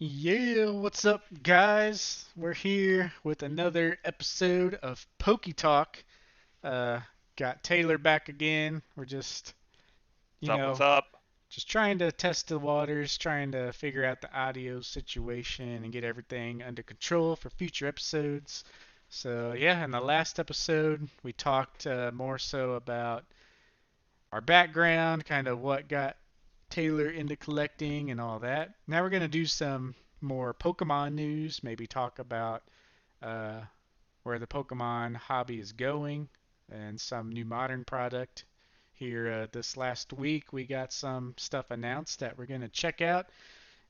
Yeah, what's up, guys? We're here with another episode of PokeTalk. Uh, got Taylor back again. We're just, you What's up? What's know, up? just trying to test the waters, trying to figure out the audio situation and get everything under control for future episodes. So, yeah, in the last episode, we talked more so about our background, kind of what got Taylor into collecting and all that. Now we're going to do some more Pokemon news, maybe talk about uh, where the Pokemon hobby is going and some new modern product. Here this last week, we got some stuff announced that we're going to check out.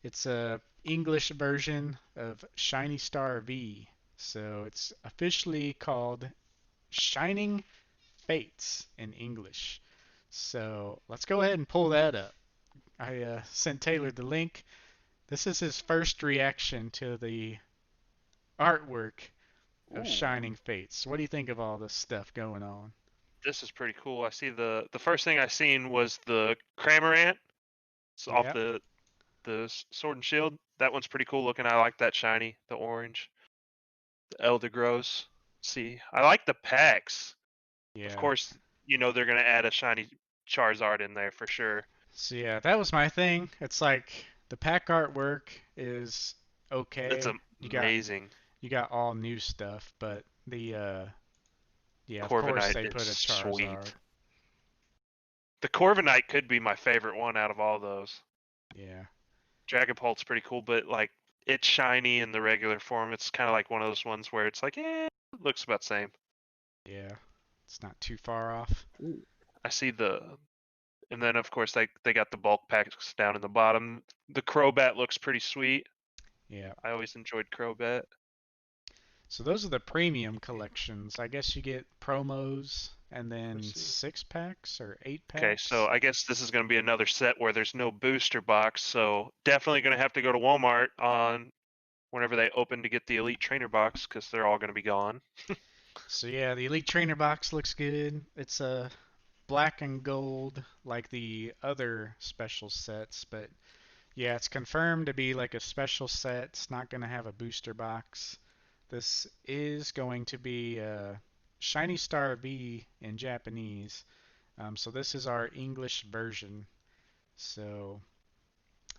It's a English version of Shiny Star V. So it's officially called Shining Fates in English. So let's go ahead and pull that up. I sent Taylor the link. This is his first reaction to the artwork of Ooh, Shining Fates. What do you think of all this stuff going on? this is pretty cool. I see the first thing I seen was the Cramorant. It's off Yeah, the Sword and Shield. That one's pretty cool looking. I like that shiny, the orange, the Eldegoss. See, I like the packs. Of yeah. course, they're gonna add a shiny Charizard in there for sure. So yeah, that was my thing. It's like the pack artwork is It's okay. amazing. You got all new stuff, but the yeah, of course Corviknight they is put a Charizard. sweet. The Corviknight could be my favorite one out of all those. Yeah, Dragapult's pretty cool, but like it's shiny in the regular form. It's kind of like one of those ones where it's like, it looks about the same. yeah. It's not too far off. Ooh. I see and then of course they got the bulk packs down in the bottom. The Crobat looks pretty sweet. Yeah. I always enjoyed Crobat. So those are the premium collections. I guess you get promos and Let's then see. six packs or eight Okay, so packs. I guess this is going to be another set where there's no booster box. So definitely going to have to go to Walmart on whenever they open to get the Elite Trainer box because they're all going to be gone. So yeah, the Elite Trainer box looks good. It's a black and gold like the other special sets, but yeah, it's confirmed to be like a special set. It's not going to have a booster box. This is going to be Shiny Star V in Japanese. So this is our English version. So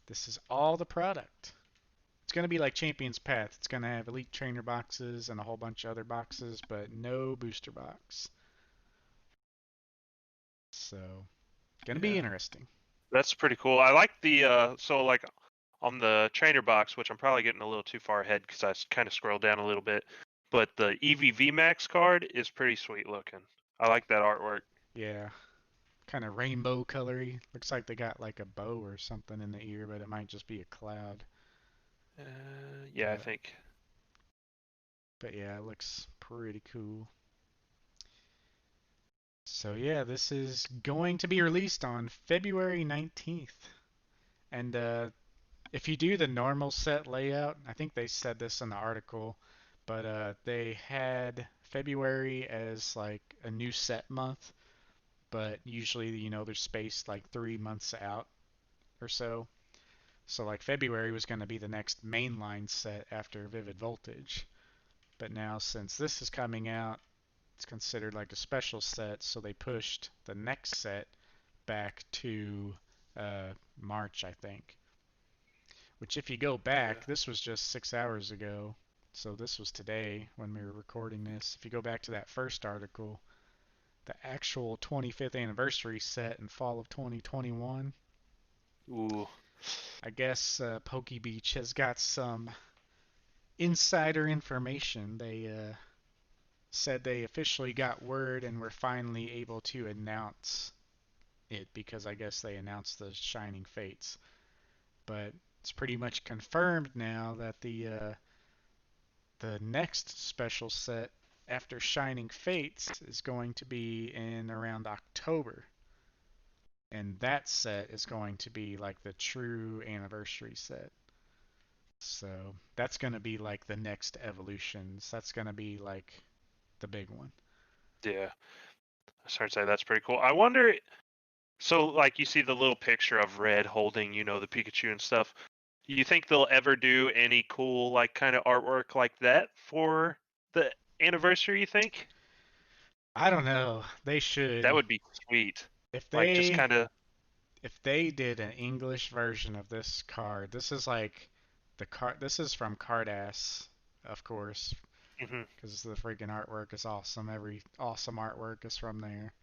this is all the product. It's going to be like Champion's Path. It's going to have Elite Trainer boxes and a whole bunch of other boxes, but no booster box. So, going to be Yeah, interesting. that's pretty cool. I like the so like on the trainer box, which I'm probably getting a little too far ahead because I kind of scrolled down a little bit. But the EVV Max card is pretty sweet looking. I like that artwork. Yeah, kind of rainbow colory. Looks like they got like a bow or something in the ear, but it might just be a cloud. Yeah, I But think. but yeah, it looks pretty cool. So yeah, this is going to be released on February 19th. And if you do the normal set layout, I think they said this in the article, but they had February as like a new set month, but usually, they're spaced like 3 months out or so. So like February was going to be the next mainline set after Vivid Voltage. But now since this is coming out, it's considered like a special set, so they pushed the next set back to March, I think. Which, if you go Yeah. back, this was just 6 hours ago. So this was today when we were recording this. If you go back to that first article, the actual 25th anniversary set in fall of 2021, Ooh. I guess Beach has got some insider information. They said they officially got word and were finally able to announce it because I guess they announced the Shining Fates. But it's pretty much confirmed now that the next special set after Shining Fates is going to be in around October. And that set is going to be like the true anniversary set. So that's going to be like the next evolutions. That's going to be like the big one. Yeah. I started to say that's pretty cool. I wonder. So like you see the little picture of Red holding, the Pikachu and stuff. You think they'll ever do any cool like kind of artwork like that for the anniversary? You think I don't know. They that should. would be sweet? If Like just they kind of. if they did an English version of this card, this is like the card. This is from Cardass, of course, Hmm. because the freaking artwork is awesome. Every awesome artwork is from there.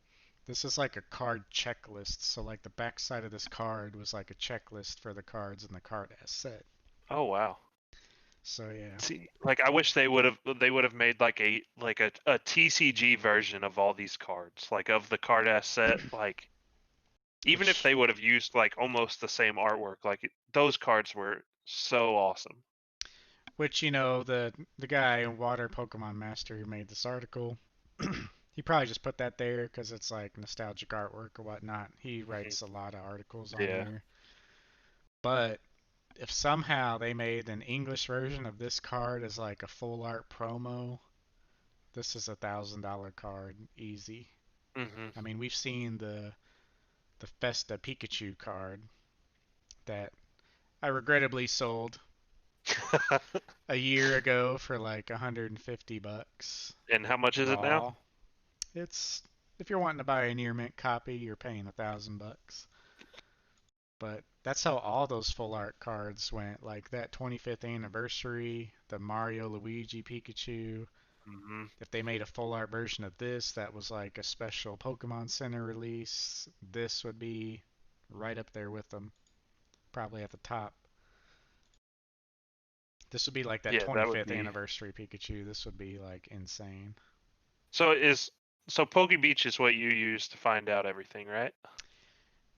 This is like a card checklist. So like the back side of this card was like a checklist for the cards in the Cardass set. Oh wow. So yeah. See, like I wish they would have made like a TCG version of all these cards, like of the card asset. Like even if Which they would have used like almost the same artwork, like those cards were so awesome. which the guy Water Pokemon Master who made this article, he probably just put that there because it's like nostalgic artwork or whatnot. He Hmm. writes a lot of articles on Yeah. there. But if somehow they made an English version of this card as like a full art promo, this is $1,000 card easy. Hmm. I mean, we've seen the Festa Pikachu card that I regrettably sold a year ago for like 150 bucks And how much is it now? raw. It's if you're wanting to buy a near mint copy, you're paying $1,000. But that's how all those full art cards went. Like that 25th anniversary, the Mario Luigi Pikachu. Hmm. If they made a full art version of this, that was like a special Pokemon Center release. This would be right up there with them, probably at the top. This would be like that Yeah, that would 25th be. anniversary Pikachu. This would be like insane. So Poke Beach is what you use to find out everything, right?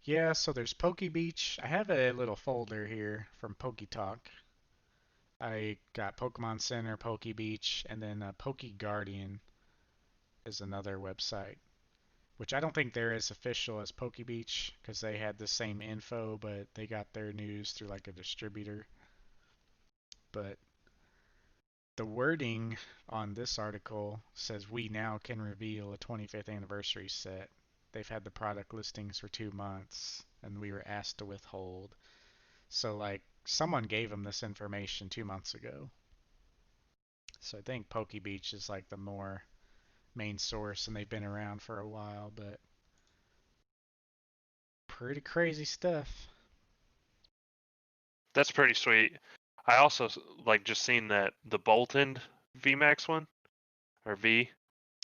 Yeah, so there's Poke Beach. I have a little folder here from PokeTalk. I got Pokemon Center, Poke Beach, and then Poke Guardian is another website, which I don't think they're as official as Poke Beach because they had the same info, but they got their news through like a distributor. But the wording on this article says we now can reveal a 25th anniversary set. They've had the product listings for 2 months, and we were asked to withhold. So like someone gave them this information 2 months ago. So I think Poke Beach is like the more main source, and they've been around for a while, but pretty crazy stuff. That's pretty sweet. I also like just seen that the Bolton VMAX one or V.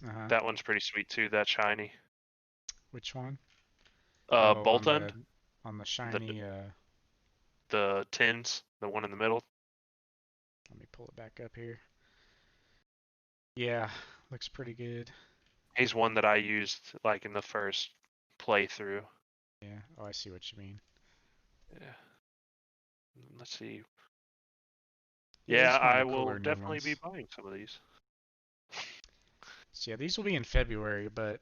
Uh huh. That one's pretty sweet too. That shiny. Which one? Oh, on Bolton, the the shiny. the tins, the one in the middle. Let me pull it back up here. Yeah, looks pretty good. He's one that I used like in the first playthrough. Yeah. Oh, I see what you mean. Yeah. Let's see. Yeah, Yeah, he's one of I the will cooler new definitely be ones. buying some of these. So yeah, these will be in February, but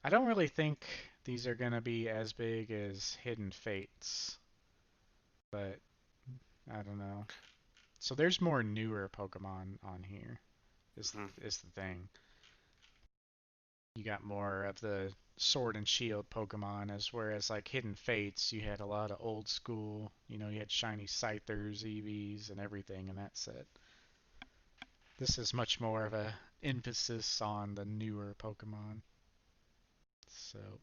I don't really think these are gonna be as big as Hidden Fates. But I don't know. So there's more newer Pokemon on here. Is Hmm. is the thing. You got more of the Sword and Shield Pokemon, as whereas like Hidden Fates, you had a lot of old school. You had shiny Scythers, Eevees, and everything in that set. This is much more of a emphasis on the newer Pokemon. So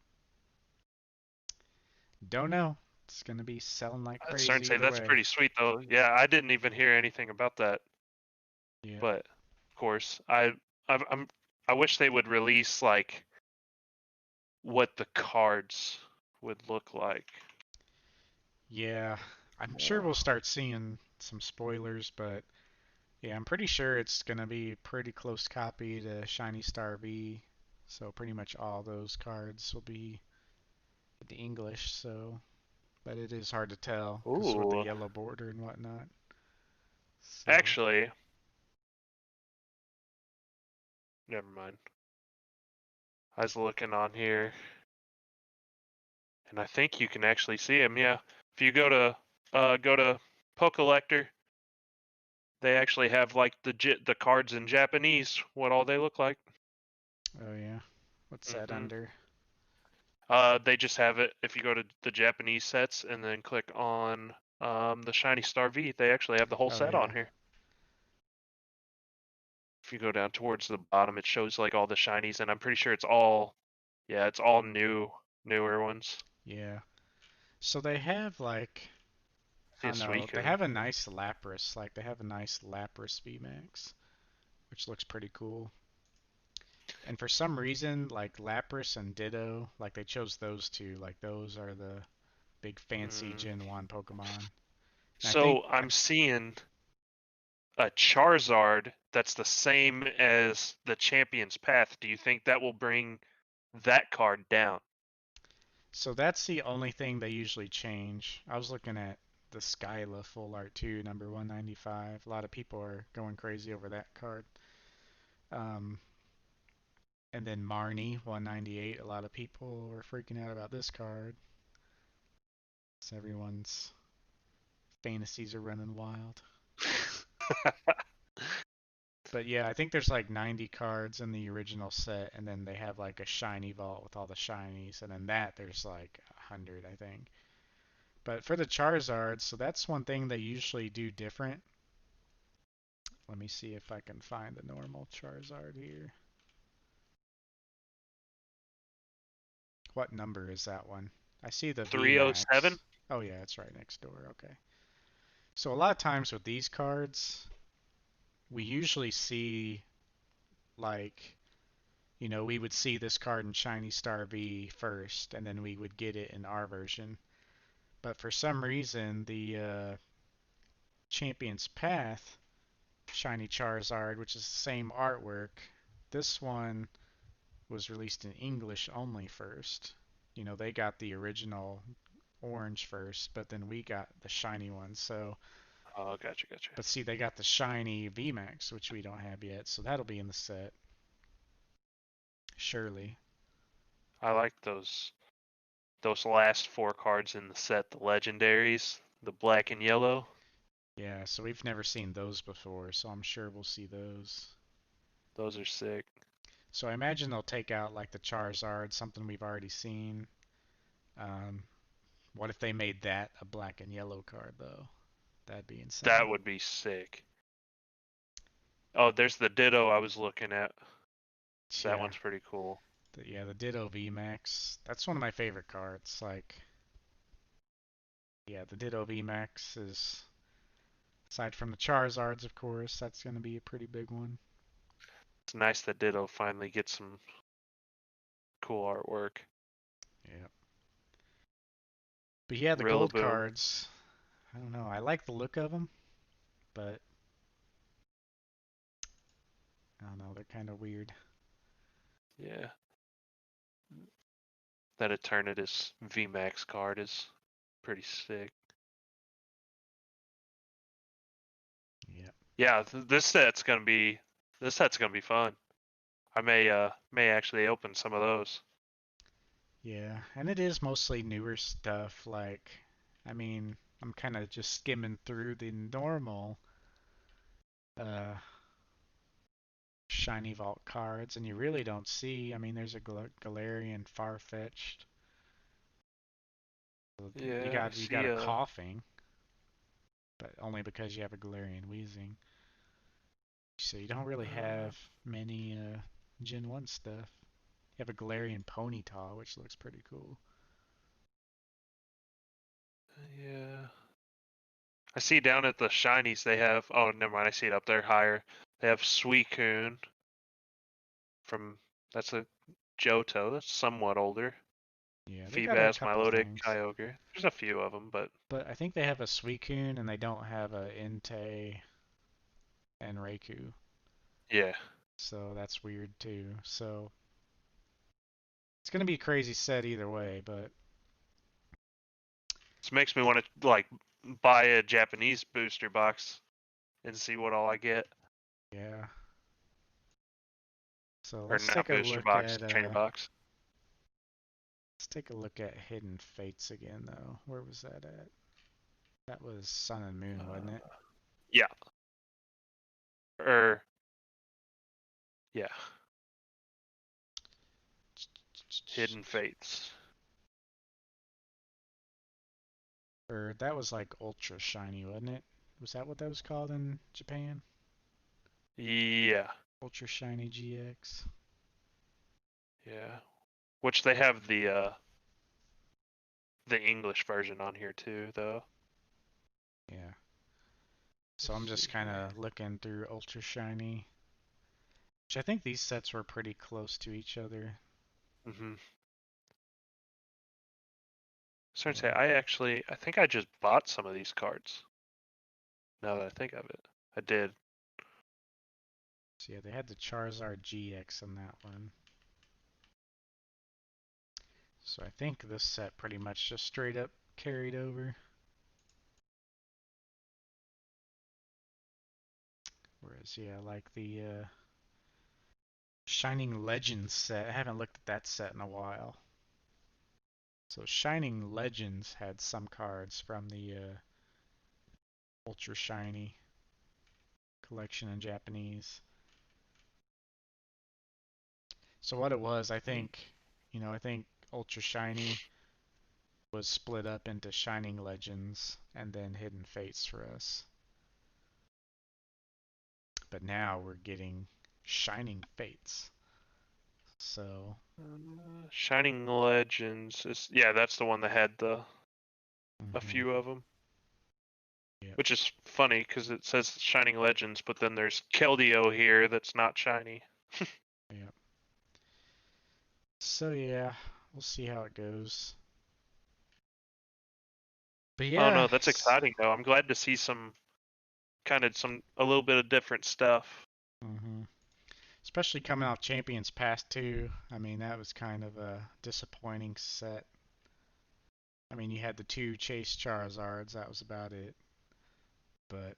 don't know. It's gonna be selling like I'd start to crazy say either that's way. pretty sweet though. Yeah, I didn't even hear anything about that, Yeah. but of course, I'm I wish they would release like what the cards would look like Yeah. I'm sure more. we'll start seeing some spoilers, but yeah, I'm pretty sure it's gonna be a pretty close copy to Shiny Star V. So pretty much all those cards will be the English. So, but it is hard to tell because with the Ooh, yellow border and whatnot. So actually, never mind. I was looking on here, and I think you can actually see them. Yeah, if you go to Pokelector, they actually have like the cards in Japanese, what all they look like. oh yeah, what's that Hmm. under? They just have it if you go to the Japanese sets and then click on The Shiny Star V. They actually have the whole Oh set on yeah, here. If you go down towards the bottom, it shows like all the shinies, and I'm pretty sure it's all newer ones. yeah. So they have like See I a don't know, they Suicune. have a nice Lapras. Like they have a nice Lapras VMAX, which looks pretty cool. And for some reason, like Lapras and Ditto, like they chose those two. Like those are the big fancy Mm. Gen 1 Pokemon. And I think So I'm seeing a Charizard that's the same as the Champion's Path. Do you think that will bring that card down? so that's the only thing they usually change. I was looking at the Skyla Full Art 2, number 195. A lot of people are going crazy over that card. Um, and then Marnie 198. A lot of people were freaking out about this card. So everyone's fantasies are running wild. But yeah, I think there's like 90 cards in the original set, and then they have like a shiny vault with all the shinies, and then that there's like 100, I think. But for the Charizards, so that's one thing they usually do different. Let me see if I can find the normal Charizard here. What number is that one? I see the 307? VMAX. Oh yeah, it's right next door. Okay. So a lot of times with these cards, we usually see like, we would see this card in Shiny Star V first, and then we would get it in our version. But for some reason, the Champion's Path Shiny Charizard, which is the same artwork, this one was released in English only first. They got the original orange first, but then we got the shiny one. So, Oh, gotcha. but see, they got the shiny VMAX, which we don't have yet. So that'll be in the set, surely. I like those last four cards in the set, the legendaries, the black and yellow. Yeah, so we've never seen those before, so I'm sure we'll see those. Those are sick. So I imagine they'll take out like the Charizard, something we've already seen. Um, what if they made that a black and yellow card though? That'd be That insane. would be sick. Oh, there's the Ditto I was looking at. That Yeah, one's pretty cool. the Ditto VMAX. That's one of my favorite cards. Like, yeah, the Ditto VMAX is, aside from the Charizards, of course, that's going to be a pretty big one. It's nice that Ditto finally gets some cool artwork. Yeah. But yeah, the gold Rillaboom. cards, I don't know. I like the look of them, but I don't know. They're kind of weird. Yeah. That Eternatus VMAX card is pretty sick. Yeah. Yeah, this set's gonna be fun. I may actually open some of those. Yeah, and it is mostly newer stuff. Like, I mean, I'm kind of just skimming through the normal uh, shiny vault cards, and you really don't see. I mean, there's a Galarian Farfetch'd. You Yeah, I got see a coughing, but only because you have a Galarian Wheezing. So you don't really uh, have many Gen 1 stuff. You have a Galarian Ponyta, which looks pretty cool. yeah. I see down at the shinies they have. Oh, never mind. I see it up there higher. They have Suicune from that's a Johto. That's somewhat older. Yeah, they got a Feebas, couple Milotic, things. Kyogre. There's a few of them, but But I think they have a Suicune and they don't have a Entei and Raikou. yeah, So that's weird too. So it's gonna be a crazy set either way, but this makes me want to like buy a Japanese booster box and see what all I get. yeah. So Or not booster box, trainer box. let's take a look at Hidden Fates again though. Where was that at? That was Sun and Moon, wasn't it? Yeah, or yeah, Hidden Fates. Or that was like ultra shiny, wasn't it? Was that what that was called in Japan? Yeah, Ultra shiny GX. yeah. Which they have the English version on here too, though. Yeah. So Let's I'm just see kind here. of looking through ultra shiny, which I think these sets were pretty close to each other. Mm-hmm. Starting to say, But I think I just bought some of these cards. Now that I think of it, I did. so yeah, they had the Charizard GX on that one. So I think this set pretty much just straight up carried over. Whereas yeah, like the Shining Legends set, I haven't looked at that set in a while. So Shining Legends had some cards from the Ultra Shiny collection in Japanese. So what it was, I Neat. think, I think Ultra Shiny was split up into Shining Legends and then Hidden Fates for us. But now we're getting Shining Fates. So, Shining Legends is yeah, that's the one that had a hmm few of them. yep, Which is funny because it says Shining Legends, but then there's Keldeo here that's not shiny. yep. So yeah, we'll see how it goes. But Oh yeah, no, that's exciting though. I'm glad to see some a little bit of different stuff. hmm especially coming off Champions Pass 2. I mean, that was kind of a disappointing set. I mean, you had the two Chase Charizards, that was about it. But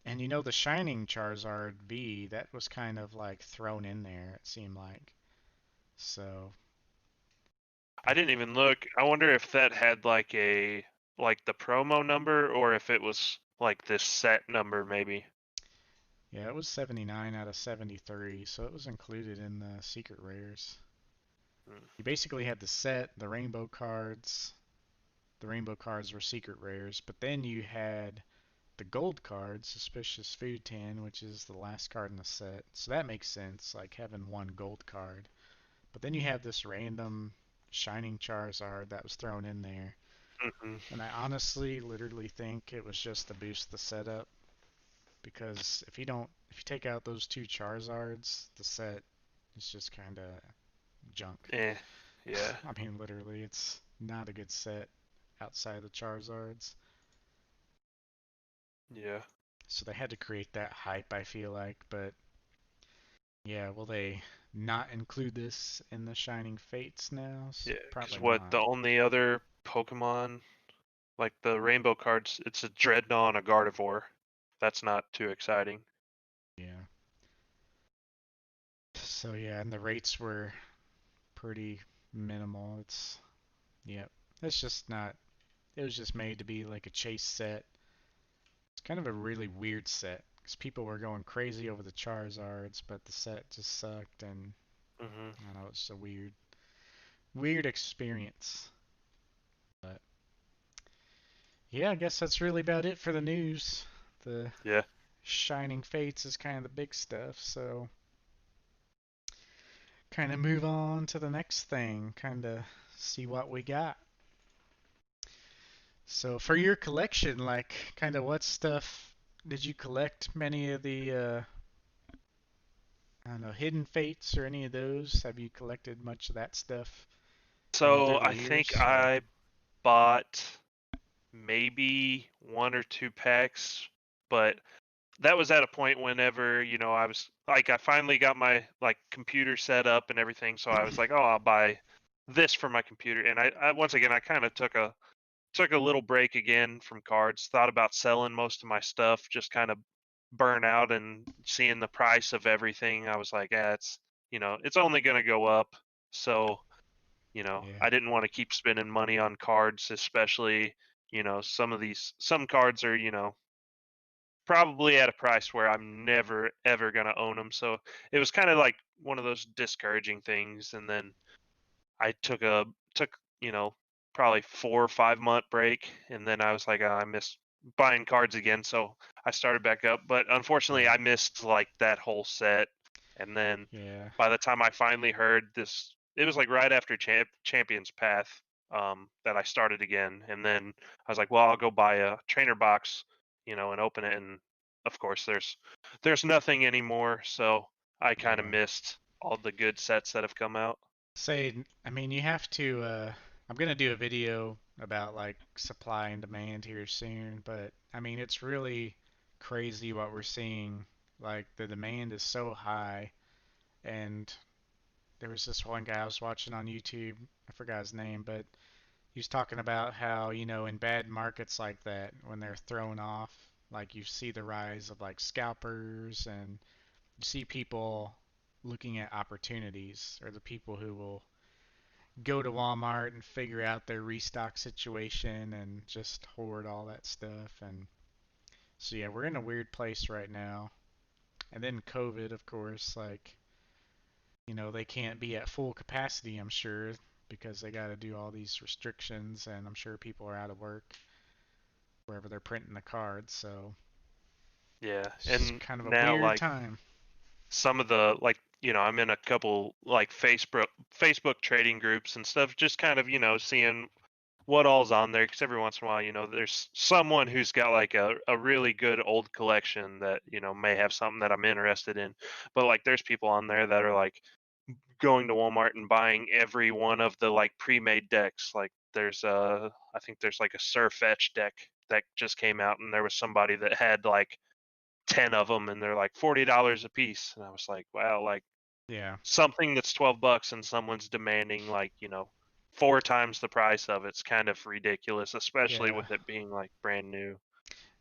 and the Shining Charizard V, that was kind of like thrown in there, it seemed like. So, I I didn't even look. I wonder if that had like the promo number or if it was like this set number maybe. yeah, it was 79 out of 73, so it was included in the secret rares. Hmm. You basically had the set, the rainbow cards. The rainbow cards were secret rares, but then you had the gold card, Suspicious Food Tin, which is the last card in the set. So that makes sense, like having one gold card. But then you have this random Shining Charizard that was thrown in there. Mm-hmm. And I honestly, literally think it was just to boost the setup. Because if you take out those two Charizards, the set is just kind of junk. Eh, yeah, I mean, literally, it's not a good set outside the Charizards. yeah, So they had to create that hype, I feel like. But yeah, will they not include this in the Shining Fates now? yeah. Because Probably what not. the only other Pokemon like the rainbow cards, it's a Dreadnought and a Gardevoir. That's not too exciting. Yeah. So yeah, and the rates were pretty minimal. Yep. It's just not. It was just made to be like a chase set. It's kind of a really weird set because people were going crazy over the Charizards, but the set just sucked, and Hmm. I don't know, it's a weird experience. But yeah, I guess that's really about it for the news. The Yeah, Shining Fates is kind of the big stuff, so kind of move on to the next thing, kind of see what we got. So for your collection, like, kind of what stuff did you collect? Many of the I don't know, Hidden Fates or any of those? Have you collected much of that stuff going so through the I think years, or? I bought maybe one or two packs, but that was at a point whenever, I was like I finally got my like computer set up and everything, so I was like, "Oh, I'll buy this for my computer." And I once again I kind of took a little break again from cards, thought about selling most of my stuff, just kind of burn out and seeing the price of everything. I was like, it's only going to go up. So, Yeah, I didn't want to keep spending money on cards, especially, some cards are, probably at a price where I'm never ever going to own them. So it was kind of like one of those discouraging things. And then I took, you know, probably 4 or 5 month break, and then I was like, I missed buying cards again, so I started back up. But unfortunately, Yeah. I missed like that whole set, and then Yeah. by the time I finally heard this, it was like right after Champions Path that I started again, and then I was like, well, I'll go buy a trainer box, and open it, and of course, there's nothing anymore, so I kind of Yeah. missed all the good sets that have come out. Say, I mean, you have to. I'm gonna do a video about like supply and demand here soon, but I mean, it's really crazy what we're seeing. Like the demand is so high, and there was this one guy I was watching on YouTube. I forgot his name, but he was talking about how, in bad markets like that, when they're thrown off, like you see the rise of like scalpers and you see people looking at opportunities, or the people who will go to Walmart and figure out their restock situation and just hoard all that stuff. And so, yeah, we're in a weird place right now. And then COVID, of course, like, they can't be at full capacity, I'm sure, because they got to do all these restrictions, and I'm sure people are out of work wherever they're printing the cards. So Yeah, it's just and kind of a now weird like time. some of the like I'm in a couple like Facebook trading groups and stuff, just kind of seeing what all's on there because every once in a while there's someone who's got like a really good old collection that may have something that I'm interested in, but like there's people on there that are like going to Walmart and buying every one of the like pre-made decks. Like there's I think there's like a Sir Fetch deck that just came out, and there was somebody that had like 10 of them, and they're like $40 a piece, and I was like, wow, like Yeah, something that's $12 and someone's demanding like 4 times the price of it's kind of ridiculous, especially yeah. with it being like brand new.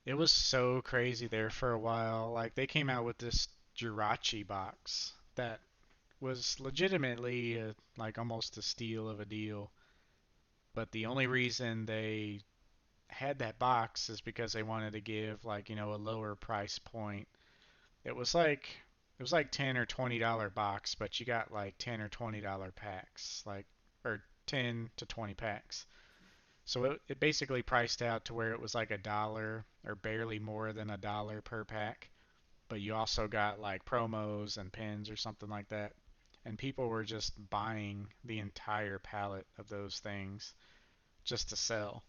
It was so crazy there for a while. Like they came out with this Jirachi box that was legitimately like almost a steal of a deal. But the only reason they had that box is because they wanted to give like, a lower price point. It was like $10 or $20 box, but you got like $10 or $20 packs, like or 10 to 20 packs. So it basically priced out to where it was like a dollar or barely more than a dollar per pack. But you also got like promos and pins or something like that. And people were just buying the entire pallet of those things just to sell.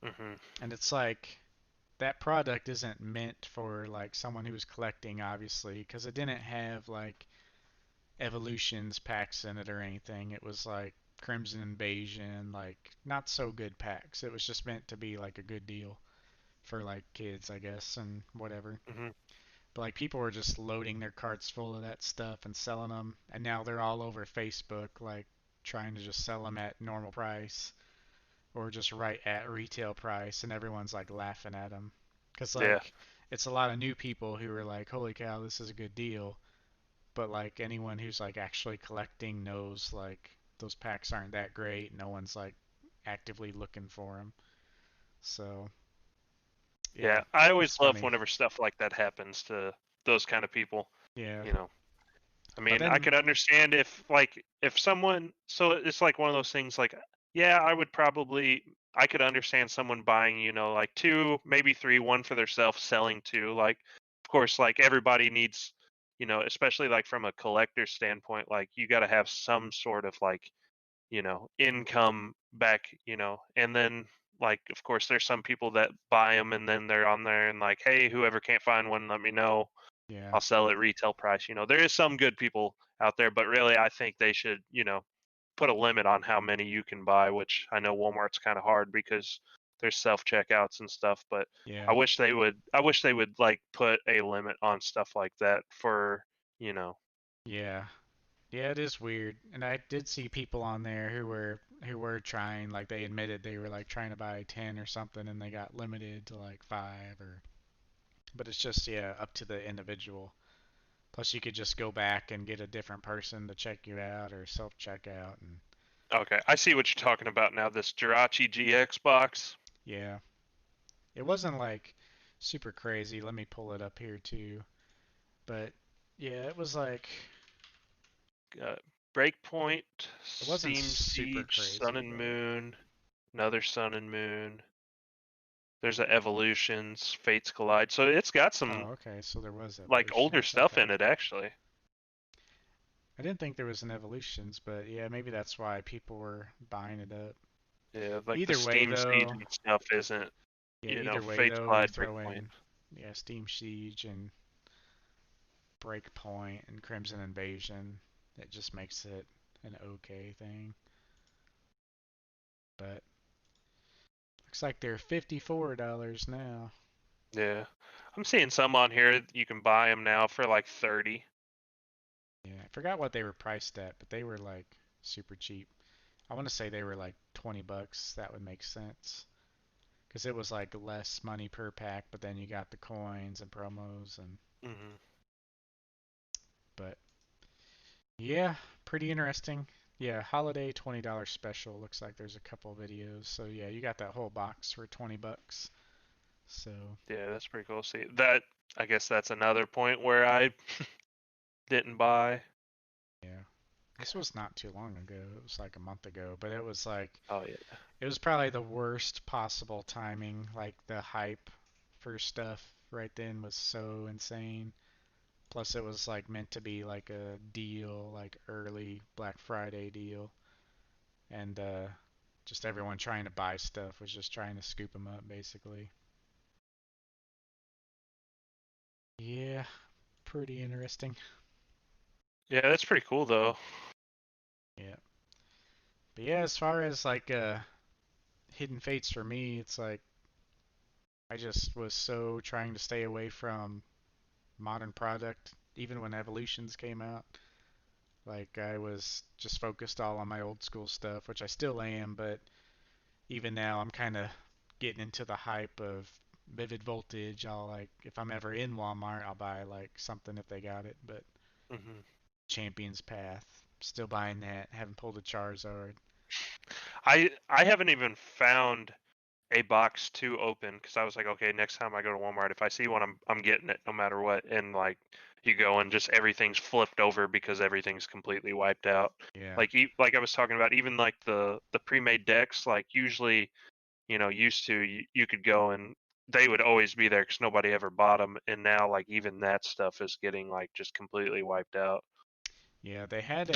Hmm. And it's like that product isn't meant for like someone who's collecting, obviously, because it didn't have like evolutions packs in it or anything. It was like Crimson Invasion, like not so good packs. It was just meant to be like a good deal for like kids, I guess, and whatever. Hmm. But like people were just loading their carts full of that stuff and selling them, and now they're all over Facebook, like trying to just sell them at normal price or just right at retail price, and everyone's like laughing at them because Yeah. like it's a lot of new people who are like, holy cow, this is a good deal. But like anyone who's like actually collecting knows like those packs aren't that great. No one's like actively looking for them. So yeah, Yeah, I always it's love funny. whenever stuff like that happens to those kind of people. Yeah, You know, I but mean, I then could understand if someone, so it's like one of those things like, yeah, I could understand someone buying, like two, maybe three, one for themselves, selling two. Like, of course, like everybody needs, especially like from a collector standpoint, like you got to have some sort of like income back, and then like of course there's some people that buy them and then they're on there and like, hey, whoever can't find one, let me know, yeah, I'll sell it retail price. There is some good people out there, but really I think they should put a limit on how many you can buy, which I know Walmart's kind of hard because there's self checkouts and stuff, but yeah, I wish they would like put a limit on stuff like that for you know yeah. Yeah, it is weird. And I did see people on there who were trying, like they admitted they were like trying to buy 10 or something and they got limited to like 5 or but it's just yeah, up to the individual. Plus you could just go back and get a different person to check you out or self-checkout and Okay, I see what you're talking about now. This Jirachi GX box. yeah. It wasn't like super crazy. Let me pull it up here too. But yeah, it was like uh, Breakpoint, it wasn't Steam super Siege, Sun crazy, and but Moon, Another Sun and Moon. There's a Evolutions, Fates Collide. So it's got some Oh, okay. So there was like older evolutions. stuff Okay. in it actually. I didn't think there was an evolutions, but yeah, maybe that's why people were buying it up. Yeah, like the Either way, Steam Siege though, and stuff isn't, yeah, either way, Fates though, you Collide throw Breakpoint. in, yeah, Steam Siege and Breakpoint and Crimson Invasion. It just makes it an okay thing. But looks like they're $54 now. Yeah. I'm seeing some on here you can buy them now for like 30. Yeah, I forgot what they were priced at, but they were like super cheap. I want to say they were like 20 bucks. That would make sense. Because it was like less money per pack, but then you got the coins and promos and Mhm. but yeah, pretty interesting. Yeah, holiday $20 special. Looks like there's a couple videos. So yeah, you got that whole box for 20 bucks. So Yeah, that's pretty cool. See, that I guess that's another point where I didn't buy. yeah, this was not too long ago. It was like a month ago, but it was like Oh yeah. it was probably the worst possible timing. Like the hype for stuff right then was so insane. Plus, it was like meant to be like a deal, like early Black Friday deal, and just everyone trying to buy stuff was just trying to scoop them up, basically. Yeah, pretty interesting. Yeah, that's pretty cool though. Yeah, but yeah, as far as like Hidden Fates for me, it's like I just was so trying to stay away from modern product, even when Evolutions came out. Like I was just focused all on my old school stuff, which I still am, but even now I'm kind of getting into the hype of Vivid Voltage. I'll like if I'm ever in Walmart, I'll buy like something if they got it. But Hmm. Champion's Path, still buying that. Haven't pulled a Charizard. I haven't even found a box to open because I was like, okay, next time I go to Walmart, if I see one, I'm getting it no matter what. And like you go and just everything's flipped over because everything's completely wiped out. Yeah, Like I was talking about, even like the pre-made decks, like usually used to you could go and they would always be there because nobody ever bought them, and now like even that stuff is getting like just completely wiped out. yeah. They have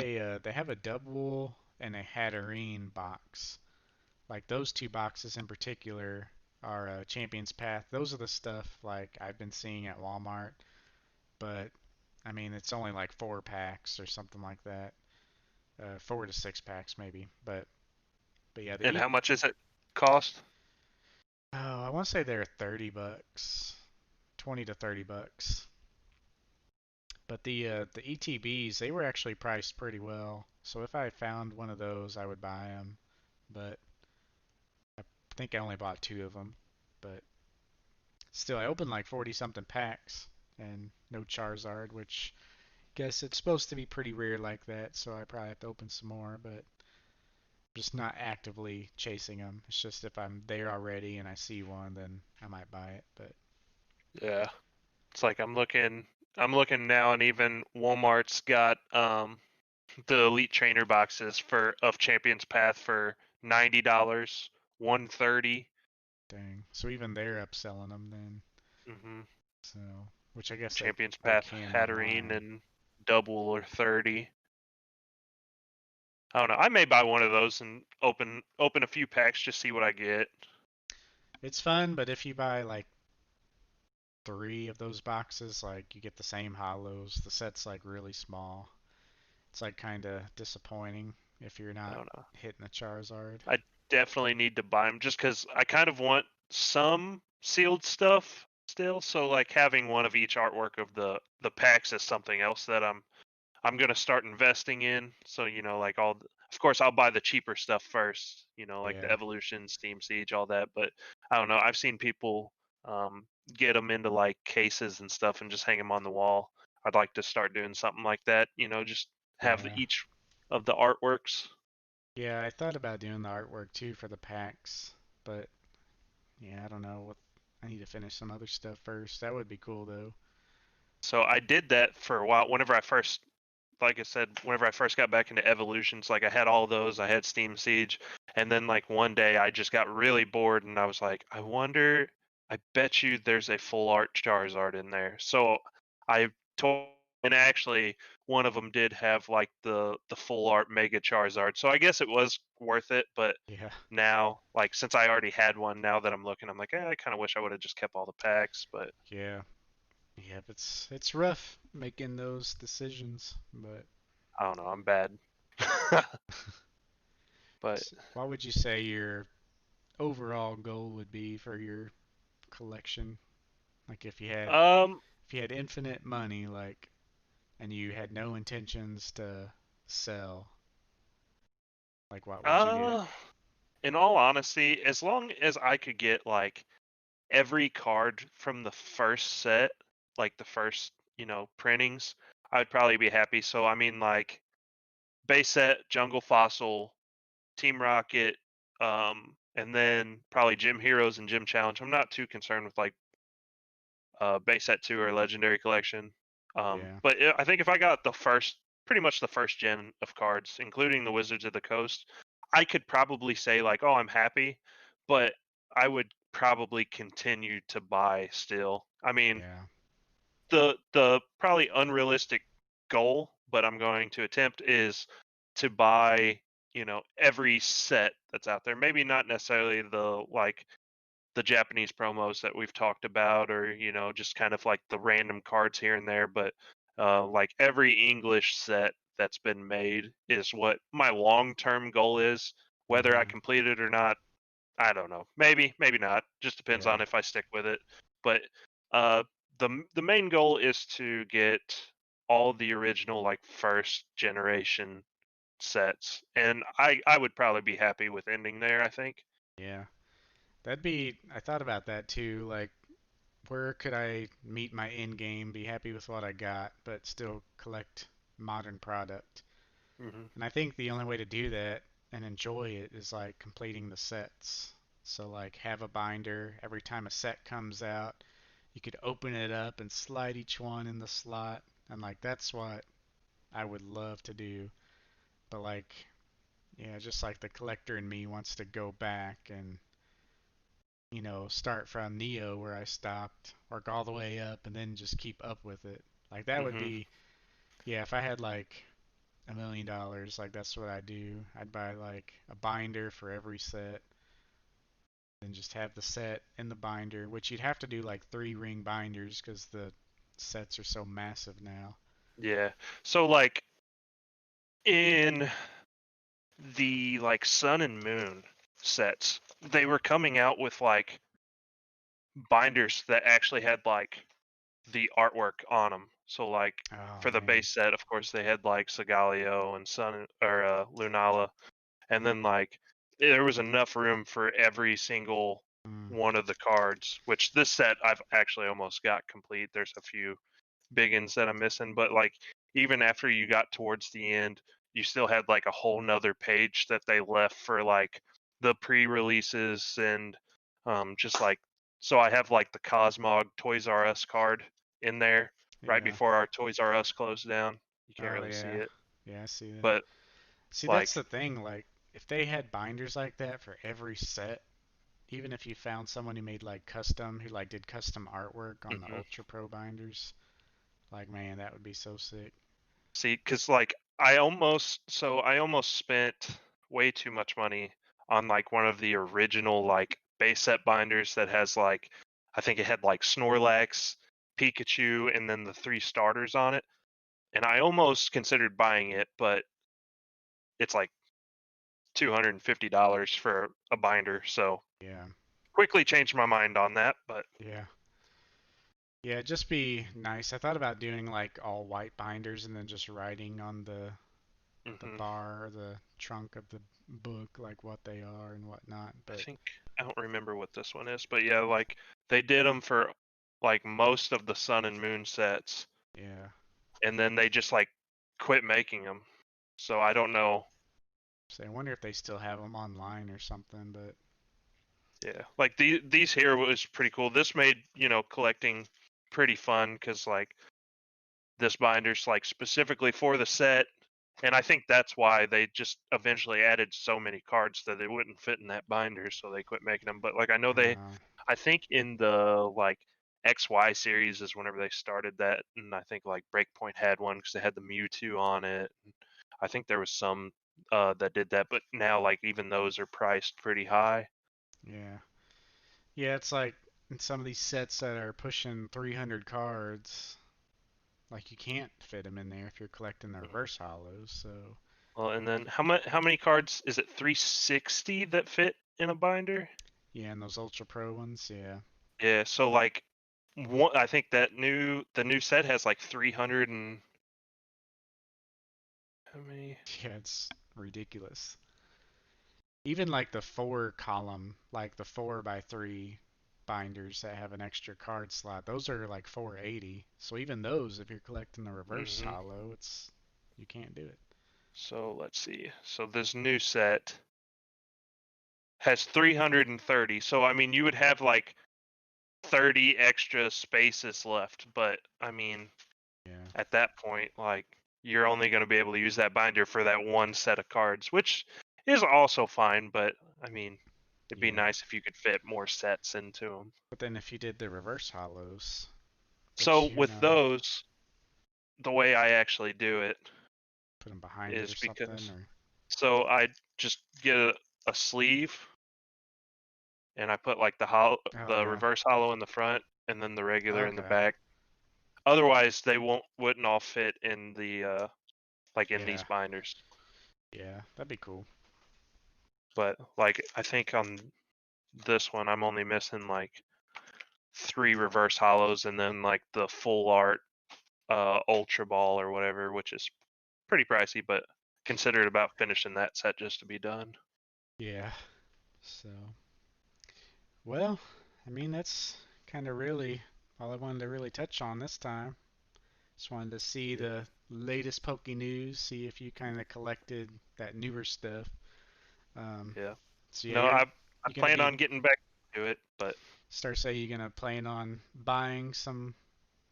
a double and a Hatterene box. Like those two boxes in particular are Champion's Path. Those are the stuff like I've been seeing at Walmart. But I mean, it's only like 4 packs or something like that. 4 to 6 packs maybe. But yeah, the And e how much is it cost? oh, I want to say they're 30 bucks, 20 to 30 bucks. But the ETBs they were actually priced pretty well. So if I found one of those, I would buy them. But I think I only bought 2 of them. But still, I opened like 40 something packs and no Charizard, which guess it's supposed to be pretty rare like that. So I probably have to open some more. But just not actively chasing them. It's just if I'm there already and I see one, then I might buy it. But Yeah, it's like I'm looking now, and even Walmart's got the Elite Trainer boxes for of Champions Path for $90, 130. dang. So even they're upselling them then. Mm-hmm. So, which I guess Champions they Path can Hatterene online. and double or 30. I don't know. I may buy one of those and open a few packs, just see what I get. It's fun, but if you buy like 3 of those boxes, like you get the same hollows. The set's like really small. It's like kind of disappointing if you're I not don't know. hitting a Charizard. I definitely need to buy them just because I kind of want some sealed stuff still. So like having one of each artwork of the packs is something else that I'm gonna start investing in. So like of course I'll buy the cheaper stuff first. Like the Yeah, Evolution, Steam Siege, all that. But I don't know. I've seen people um, get them into like cases and stuff and just hang them on the wall. I'd like to start doing something like that. Just have yeah. each of the artworks. Yeah, I thought about doing the artwork too for the packs, but yeah, I don't know. I need to finish some other stuff first. That would be cool though. So I did that for a while. Whenever I first, like I said, whenever I first got back into Evolutions, like I had all those. I had Steam Siege, And then like one day I just got really bored and I was like, I bet you there's a full art Charizard in there. So I told, and actually one of them did have like the full art Mega Charizard. So I guess it was worth it, but Yeah, now like since I already had one, now that I'm looking, I'm like, I kind of wish I would have just kept all the packs, but yeah, yeah. It's rough making those decisions, but I don't know, I'm bad. But what would you say your overall goal would be for your collection? Like um if you had infinite money, like, and you had no intentions to sell, like what would you get? uh in all honesty, as long as I could get like every card from the first set, like the first, printings, I'd probably be happy. So I mean like base set, Jungle Fossil, Team Rocket, and then probably Gym Heroes and Gym Challenge. I'm not too concerned with like base set 2 or Legendary Collection. Yeah, But I think if I got pretty much the first gen of cards, including the Wizards of the Coast, I could probably say like, oh, I'm happy, but I would probably continue to buy still. I mean, yeah, the probably unrealistic goal, but I'm going to attempt is to buy, every set that's out there. Maybe not necessarily the Japanese promos that we've talked about, or just kind of like the random cards here and there, but like every English set that's been made is what my long-term goal is. Whether I hmm, complete it or not, I don't know. Maybe, maybe not. Just depends yeah, on if I stick with it. But uh, the main goal is to get all the original like first generation sets, and I would probably be happy with ending there. I think. yeah. I thought about that too. Like, where could I meet my end game, be happy with what I got, but still collect modern product? Hmm. And I think the only way to do that and enjoy it is like completing the sets. So like have a binder every time a set comes out. You could open it up and slide each one in the slot, and like that's what I would love to do. But like, yeah, just like the collector in me wants to go back and start from Neo where I stopped, work all the way up, and then just keep up with it. Like that would Hmm. be, yeah, if I had like $1 million, like that's what I'd do. I'd buy like a binder for every set, and just have the set in the binder, which you'd have to do like 3 ring binders because the sets are so massive now. Yeah. So like in the like Sun and Moon sets, they were coming out with like binders that actually had like the artwork on them. So like Oh for the man. base set, of course, they had like Segaleo and Sun or Lunala, and then like there was enough room for every single Mm, one of the cards. Which this set I've actually almost got complete. There's a few big ins that I'm missing, but like even after you got towards the end, you still had like a whole nother page that they left for like the pre-releases and just like so I have like the Cosmog Toys R Us card in there right yeah. before our Toys R Us closed down. You can't Oh really see yeah. it, Yeah, I see that. but See, that's like the thing. Like, if they had binders like that for every set, even if you found someone who like did custom artwork on the mhm. Ultra Pro binders, like man, that would be so sick. See, because like I almost spent way too much money on like one of the original like base set binders that has like I think it had like Snorlax, Pikachu, and then the 3 starters on it. And I almost considered buying it, but it's like $250 for a binder. So Yeah, quickly changed my mind on that. But yeah, yeah. It'd just be nice. I thought about doing like all white binders and then just writing on the mhm. bar or the trunk of the book like what they are and whatnot. I But think I don't remember what this one is, but yeah, like they did them for like most of the Sun and Moon sets, yeah, and then they just like quit making them. So I don't know. so I wonder if they still have them online or something. But Yeah, like these here was pretty cool. This made collecting pretty fun because like this binder's like specifically for the set. And I think that's why they just eventually added so many cards that they wouldn't fit in that binder, so they quit making them. But like I know Uh, I think in the like XY series is whenever they started that, and I think like Breakpoint had one because they had the Mewtwo on it. I think there was some that did that, but now like even those are priced pretty high. yeah. Yeah, it's like in some of these sets that are pushing 300 cards, like you can't fit them in there if you're collecting the reverse hollows. So, Well, and then how many cards is it? 360 that fit in a binder? yeah, and those Ultra Pro ones, yeah. Yeah, so like one, I think the new set has like 300 and how many? Yeah, it's ridiculous. Even like the four column, like the 4x3 binders that have an extra card slot, those are like 480. So even those, if you're collecting the reverse Hmm. hollow, it's you can't do it. So let's see. So this new set has 330. So I mean, you would have like 30 extra spaces left, but I mean, Yeah, at that point, like you're only going to be able to use that binder for that one set of cards, which is also fine, but I mean, it'd be yeah. nice if you could fit more sets into them. But then if you did the reverse hollows, So which with those, the way I actually do it put them behind it is or something, because or so I just get a sleeve and I put like oh the yeah, reverse hollow in the front and then the regular in the okay, back. Otherwise, they wouldn't all fit in the like in these yeah, binders. yeah, that'd be cool. But like I think on this one, I'm only missing like three reverse hollows and then like the full art ultra ball or whatever, which is pretty pricey, but considered about finishing that set just to be done. Yeah. So, well, I mean that's kind of really all I wanted to really touch on this time. Just wanted to see Yeah. the latest Poke news, see if you kind of collected that newer stuff. Um, Yeah. so yeah, No, I you gonna plan be on getting back to it, but start say you gonna plan on buying some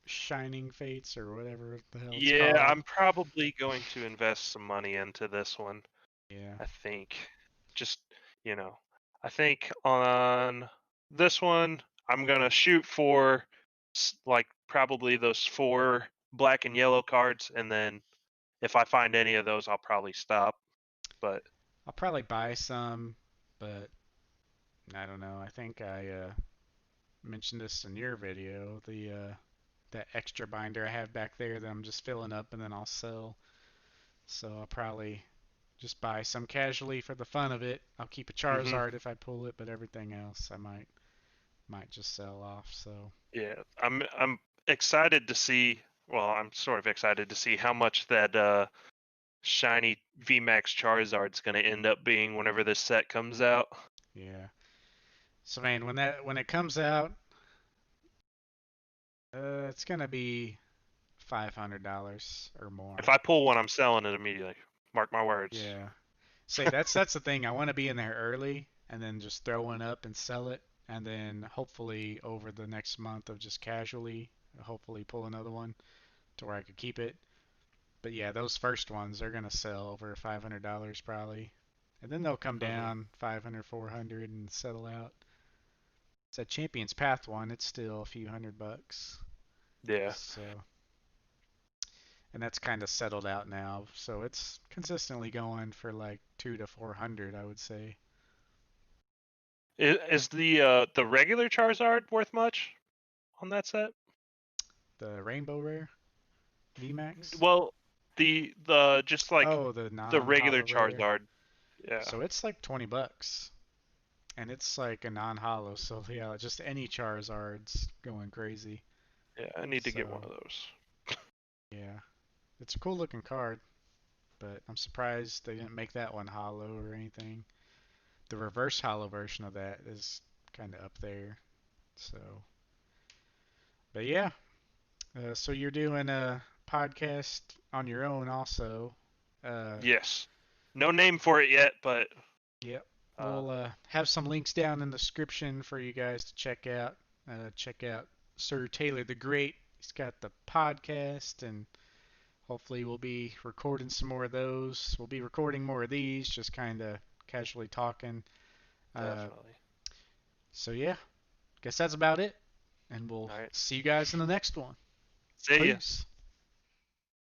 Shining Fates or whatever the hell it's yeah, called. I'm probably going to invest some money into this one. Yeah, I think just, you know, I think on this one, I'm going to shoot for like probably those four black and yellow cards. And then if I find any of those, I'll probably stop. But I'll probably buy some, but I don't know. I think I mentioned this in your video. The that extra binder I have back there that I'm just filling up and then I'll sell. So I'll probably just buy some casually for the fun of it. I'll keep a hmm Charizard if I pull it, but everything else I might just sell off. So yeah, I'm excited to see. Well, I'm sort of excited to see how much that shiny VMAX Charizard's going to end up being whenever this set comes out. yeah. So man, when it comes out, it's gonna be $500 or If more. I pull one, I'm selling it immediately. Mark my words. Yeah. Say that's the thing. I want to be in there early and then just throw one up and sell it, and then hopefully over the next month of just casually, hopefully pull another one to where I could keep it. But yeah, those first ones they're gonna sell over $500 probably, and then they'll come Hmm. down 500, 400 and settle out. It's a Champions Path one. It's still a few $100. Yeah. So, and that's kind of settled out now. So it's consistently going for like 2 to 400, I would say. Is the regular Charizard worth much on that set? The Rainbow Rare VMAX. Well, the just like Oh, the the regular non-hollow rare. Charizard. Yeah. So it's like $20, and it's like a non-hollow. So yeah, just any Charizard's going crazy. Yeah, I need to get one So of those. yeah, it's a cool looking card, but I'm surprised they didn't make that one hollow or anything. The reverse hollow version of that is kind of up there. So, but yeah, so you're doing a podcast on your own also. Uh, Yes. No name for it yet, but yep. uh We'll have some links down in the description for you guys to check out. Check out Sir Taylor the Great. He's got the podcast and Hopefully, we'll be recording some more of those. We'll be recording more of these, just kind of casually talking. Uh, Definitely. so, yeah, guess that's about it. And we'll All right. see you guys in the next one. See ya. Peace.